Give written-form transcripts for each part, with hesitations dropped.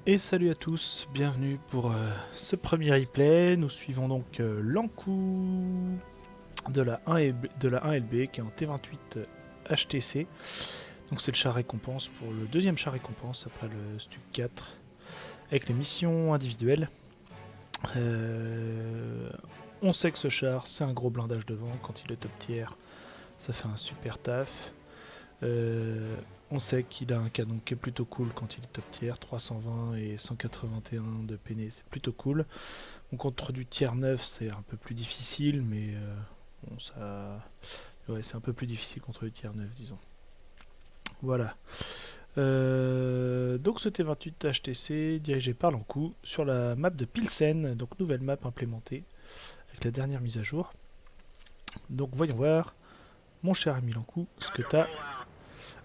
Et salut à tous, bienvenue pour ce premier replay. Nous suivons donc l'Ankou de la 1 et de la 1LB qui est en T28 HTC. Donc c'est le char récompense pour le deuxième char récompense après le Stup 4 avec les missions individuelles. On sait que ce char c'est un gros blindage devant, quand il est top tier ça fait un super taf. On sait qu'il a un canon qui est plutôt cool quand il est top tier, 320 et 181 de PN, c'est plutôt cool. Donc contre du tier 9 c'est un peu plus difficile, mais bon, ouais, c'est un peu plus difficile contre le tier 9 disons. Voilà. Donc ce T28 HTC dirigé par l'Ankou sur la map de Pilsen, donc nouvelle map implémentée avec la dernière mise à jour. Donc voyons voir, mon cher ami l'Ankou, ce que tu as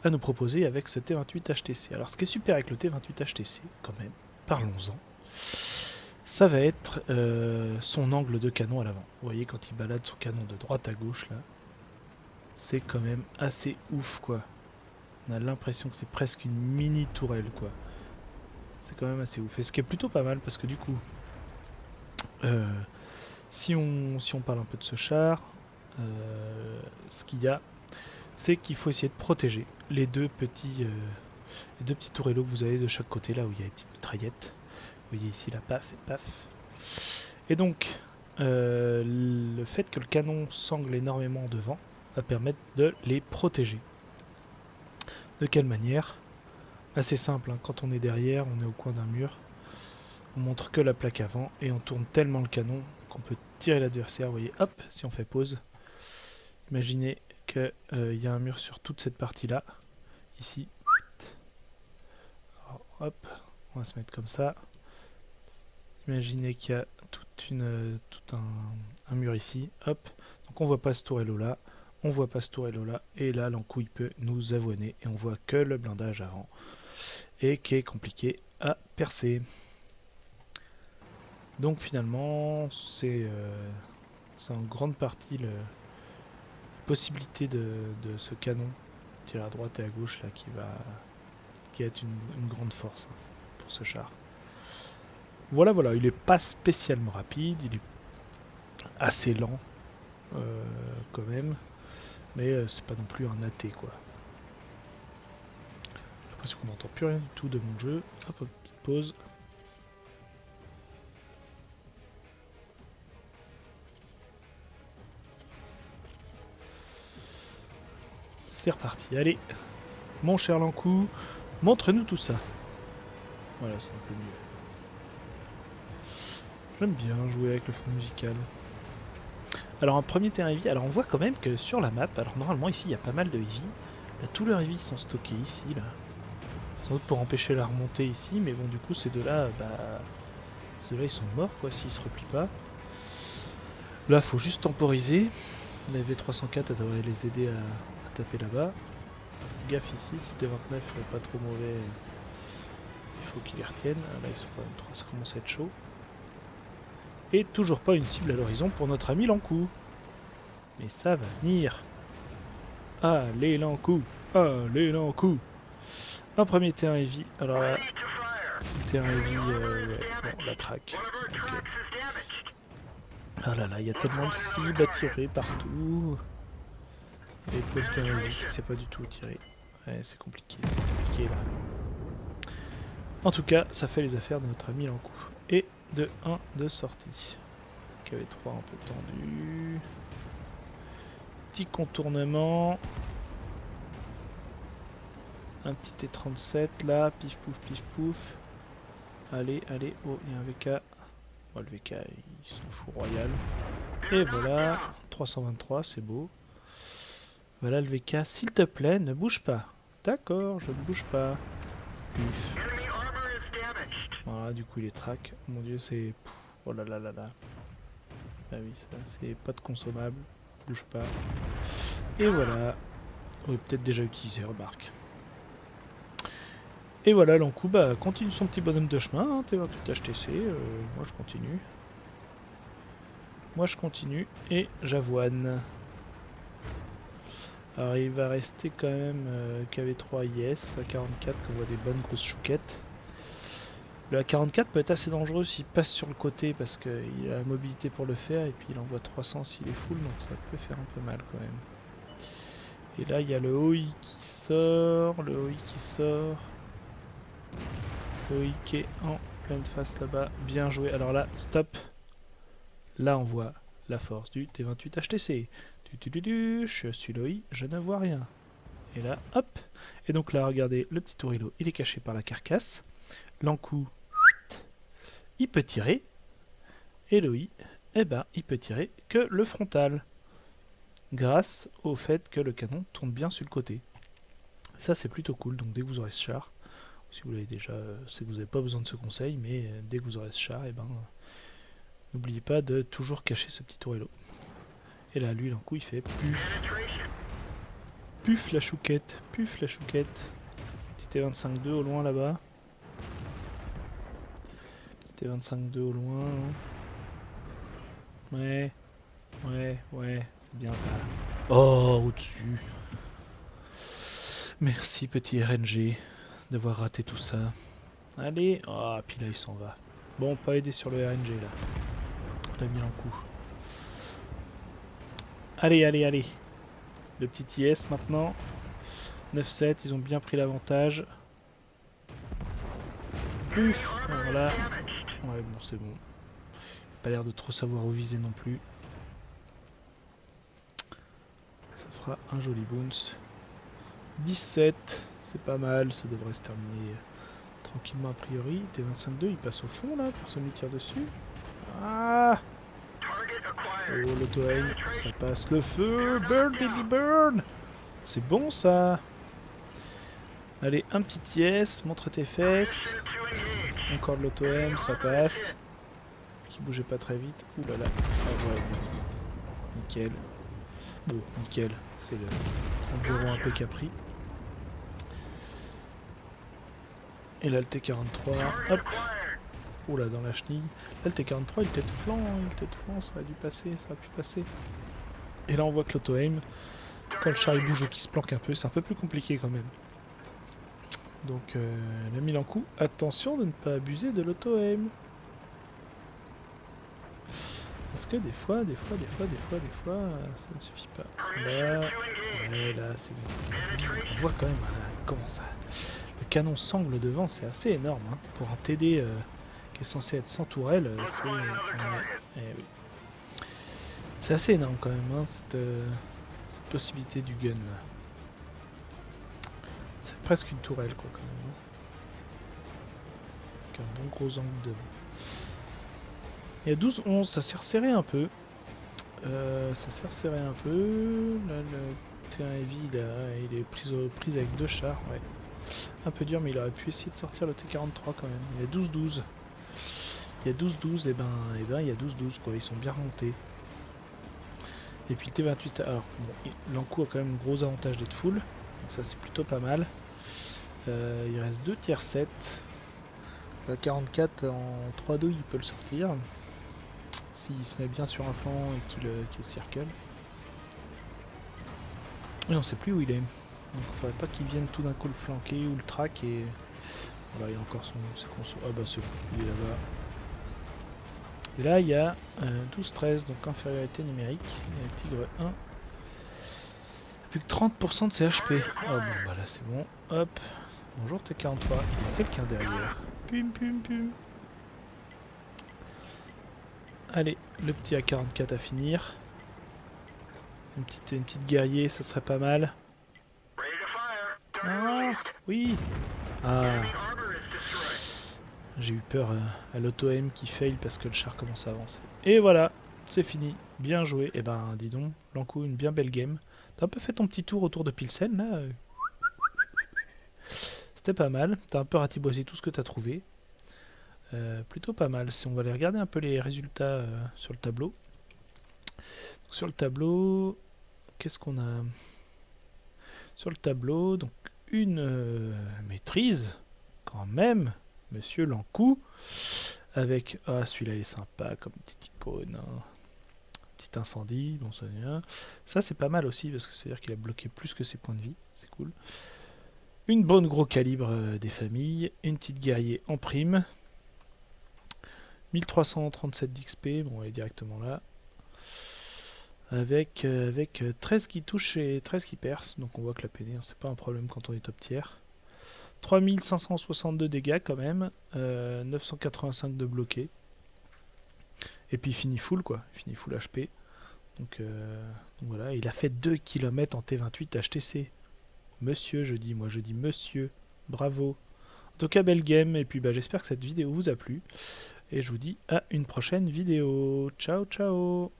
à nous proposer avec ce T28 HTC. Alors ce qui est super avec le T28 HTC, quand même, parlons-en, ça va être son angle de canon à l'avant. Vous voyez quand il balade son canon de droite à gauche là, c'est quand même assez ouf quoi. On a l'impression que c'est presque une mini tourelle quoi. C'est quand même assez ouf. Et ce qui est plutôt pas mal parce que du coup, si on parle un peu de ce char, ce qu'il y a, c'est qu'il faut essayer de protéger les deux petits tourellots que vous avez de chaque côté, là où il y a les petites mitraillettes. Vous voyez ici la paf et paf. Et donc, le fait que le canon sangle énormément devant va permettre de les protéger. De quelle manière? Assez simple, hein. Quand on est derrière, on est au coin d'un mur, on montre que la plaque avant et on tourne tellement le canon qu'on peut tirer l'adversaire. Vous voyez, hop, si on fait pause, imaginez qu'il y a un mur sur toute cette partie-là, ici. Alors, hop, on va se mettre comme ça. Imaginez qu'il y a tout un mur ici, hop, donc on voit pas ce tourello là, on voit pas ce tourello là, et là l'Ankou il peut nous avoiner, et on voit que le blindage avant, et qui est compliqué à percer. Donc finalement, c'est en grande partie la possibilité de ce canon tiré à droite et à gauche là qui va être une grande force pour ce char. Voilà, il est pas spécialement rapide, il est assez lent quand même, mais c'est pas non plus un athée quoi. J'ai l'impression qu'on n'entend plus rien du tout de mon jeu. Hop, petite pause. C'est reparti, allez, mon cher Lankou, montre-nous tout ça. Voilà, c'est un peu mieux. J'aime bien jouer avec le fond musical. Alors un premier terrain heavy, alors on voit quand même que sur la map, alors normalement ici il y a pas mal de heavy, là, tous leurs heavy sont stockés ici là. Sans doute pour empêcher la remontée ici, mais bon du coup ces deux-là, ceux-là ils sont morts quoi s'ils se replient pas. Là faut juste temporiser, la V304 elle devrait les aider à taper là-bas. Gaffe ici, si le T29 est pas trop mauvais, il faut qu'ils les retiennent. Là ils sont quand même 3, ça commence à être chaud. Et toujours pas une cible à l'horizon pour notre ami l'Ankou. Mais ça va venir. Allez l'Ankou, allez l'Ankou. Un premier terrain heavy, alors là, c'est le terrain heavy, ouais, bon, la track. Okay. Ah là là, il y a tellement de cibles à tirer partout. Et le pauvre terrain heavy qui sait pas du tout tirer. Ouais, c'est compliqué là. En tout cas, ça fait les affaires de notre ami l'Ankou. Et de 1 de sortie. KV3 un peu tendu. Petit contournement. Un petit T37 là, pif pouf. Allez, oh, il y a un VK. Bon, le VK, il s'en fout royal. Et voilà, 323, c'est beau. Voilà le VK, s'il te plaît, ne bouge pas. D'accord, je ne bouge pas. Puf. Voilà, du coup il est track. Mon dieu, c'est... Oh là là là là. Ah oui, ça, c'est pas de consommable. Bouge pas. Et voilà. On est peut-être déjà utilisé, remarque. Et voilà, l'Ankou continue son petit bonhomme de chemin, hein, T28 HTC, moi je continue et j'avoine. Alors il va rester quand même KV3 IS à 44 qu'on voit des bonnes grosses chouquettes. Le A44 peut être assez dangereux s'il passe sur le côté parce qu'il a la mobilité pour le faire et puis il envoie 300 s'il est full, donc ça peut faire un peu mal quand même. Et là il y a le OI qui sort, le OI qui sort. Le OI qui est en pleine face là-bas, bien joué. Alors là, stop. Là on voit la force du T28 HTC. Je suis l'OI, je ne vois rien. Et là, hop. Et donc là, regardez, le petit tourilo, il est caché par la carcasse. L'encou, il peut tirer. Et l'OI, eh ben, il peut tirer que le frontal. Grâce au fait que le canon tourne bien sur le côté. Ça, c'est plutôt cool. Donc dès que vous aurez ce char, si vous l'avez déjà, c'est que vous n'avez pas besoin de ce conseil, mais dès que vous aurez ce char, eh ben, n'oubliez pas de toujours cacher ce petit tourelo. Et là, lui, l'encou, il fait puf. Puf la chouquette, puf la chouquette. Petit T25-2 au loin là-bas. Petit T25-2 au loin. Ouais, c'est bien ça. Oh, au-dessus. Merci petit RNG d'avoir raté tout ça. Allez, ah, puis là il s'en va. Bon, pas aidé sur le RNG là. On l'a mis en coup. Allez. Le petit IS maintenant. 9-7, ils ont bien pris l'avantage. Puf, voilà. Ouais, bon, c'est bon. Pas l'air de trop savoir où viser non plus. Ça fera un joli bounce. 17, c'est pas mal, ça devrait se terminer tranquillement a priori. T25-2, il passe au fond là, personne ne tire dessus. Ah! Oh, l'auto-aim, ça passe le feu. Burn, baby, burn! C'est bon ça. Allez, un petit yes, montre tes fesses. Encore de l'auto-aim, ça passe. Qui bougeait pas très vite. Ouh là là. Ah ouais, nickel. Bon, nickel. C'est le 30-0 un peu qui a pris. Et là, le T43, hop. Oula, dans la chenille. Là, le T43, il tête flanc, ça aurait dû passer, ça aurait pu passer. Et là, on voit que l'auto-aim, quand le char il bouge ou qu'il se planque un peu, c'est un peu plus compliqué quand même. Donc, la mise en coup, attention de ne pas abuser de l'auto-aim. Parce que des fois, ça ne suffit pas. Là, ouais, là, c'est bon. On voit quand même comment ça... Le canon sangle devant, c'est assez énorme. Hein. Pour un TD qui est censé être sans tourelle, c'est... oui. C'est assez énorme quand même, hein, cette possibilité du gun. C'est presque une tourelle, quoi, quand même. Hein. Avec un bon gros angle devant. Il y a 12-11, ça s'est resserré un peu. Là, le T1 Heavy, il est pris avec deux chars, ouais. Un peu dur, mais il aurait pu essayer de sortir le T43 quand même. Il y a 12-12. Il y a 12-12, et ben il y a 12-12, quoi. Ils sont bien remontés. Et puis le T28, alors, bon, l'encou a quand même un gros avantage d'être full. Donc ça, c'est plutôt pas mal. Il reste 2 tiers 7. La 44 en 3-2, il peut le sortir. S'il se met bien sur un flanc et qu'il circle. Et on sait plus où il est. Donc il faudrait pas qu'il vienne tout d'un coup le flanquer ou le track et... Voilà, il a encore ses consos. Ah bah c'est bon, il est là-bas. Et là il y a 12-13, donc infériorité numérique. Il y a le Tigre 1. Plus que 30% de ses HP. Ah bon bah là c'est bon. Hop. Bonjour T43. Il y a quelqu'un derrière. Pum. Allez, le petit A44 à finir. Une petite guerrier, ça serait pas mal. Ah, oui. Ah. J'ai eu peur à l'auto-aim qui fail parce que le char commence à avancer. Et voilà, c'est fini. Bien joué. Et ben, dis donc, Lankou, une bien belle game. T'as un peu fait ton petit tour autour de Pilsen, là. C'était pas mal. T'as un peu ratiboisé tout ce que t'as trouvé. Plutôt pas mal. Si on va aller regarder un peu les résultats sur le tableau. Donc, sur le tableau, qu'est-ce qu'on a? Sur le tableau, donc une maîtrise, quand même, monsieur Lankou, avec... Ah, celui-là, il est sympa, comme petite icône. Hein. Petit incendie, bon, ça vient. Ça, c'est pas mal aussi, parce que c'est-à-dire qu'il a bloqué plus que ses points de vie. C'est cool. Une bonne gros calibre des familles. Une petite guerrier en prime. 1337 d'XP, bon on est directement là. Avec 13 qui touchent et 13 qui percent, donc on voit que la PD c'est pas un problème quand on est top tier. 3562 dégâts quand même, 985 de bloqués. Et puis fini full quoi, fini full HP. Donc voilà, il a fait 2 km en T28 HTC. Monsieur, je dis monsieur, bravo. En tout cas, belle game, et puis bah, j'espère que cette vidéo vous a plu. Et je vous dis à une prochaine vidéo. Ciao, ciao.